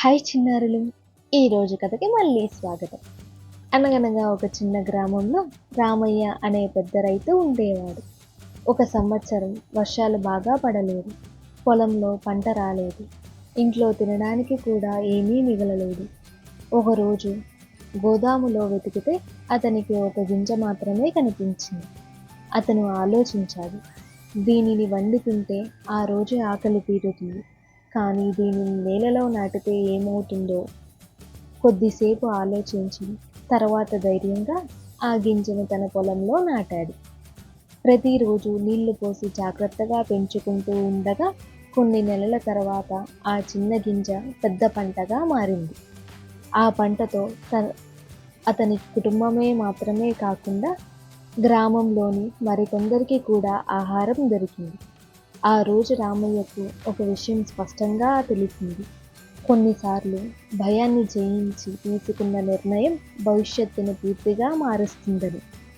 Hi చిన్నారులు, ఈరోజు కథకి మళ్ళీ స్వాగతం. అనగనగా ఒక చిన్న గ్రామంలో రామయ్య అనే పెద్ద రైతు ఉండేవాడు. ఒక సంవత్సరం వర్షాలు బాగా పడలేదు. పొలంలో పంట రాలేదు. ఇంట్లో తినడానికి కూడా ఏమీ మిగలలేదు. ఒకరోజు గోదాములో వెతికితే అతనికి ఒక గింజ మాత్రమే కనిపించింది. అతను ఆలోచించాడు, దీనిని వండి తింటే ఆ రోజు ఆకలి తీరుతుంది. కానీ దీనిని నేలలో నాటితే ఏమవుతుందో? కొద్దిసేపు ఆలోచించి తర్వాత ధైర్యంగా ఆ గింజను తన పొలంలో నాటాడు. ప్రతిరోజు నీళ్లు పోసి జాగ్రత్తగా పెంచుకుంటూ ఉండగా కొన్ని నెలల తర్వాత ఆ చిన్న గింజ పెద్ద పంటగా మారింది. ఆ పంటతో అతని కుటుంబమే మాత్రమే కాకుండా గ్రామంలోని మరికొందరికి కూడా ఆహారం దొరికింది. ఆ రోజు రామయ్యకు ఒక విషయం స్పష్టంగా తెలిసింది. కొన్నిసార్లు భయాన్ని జయించి తీసుకున్న నిర్ణయం భవిష్యత్తును పూర్తిగా మారుస్తుందని.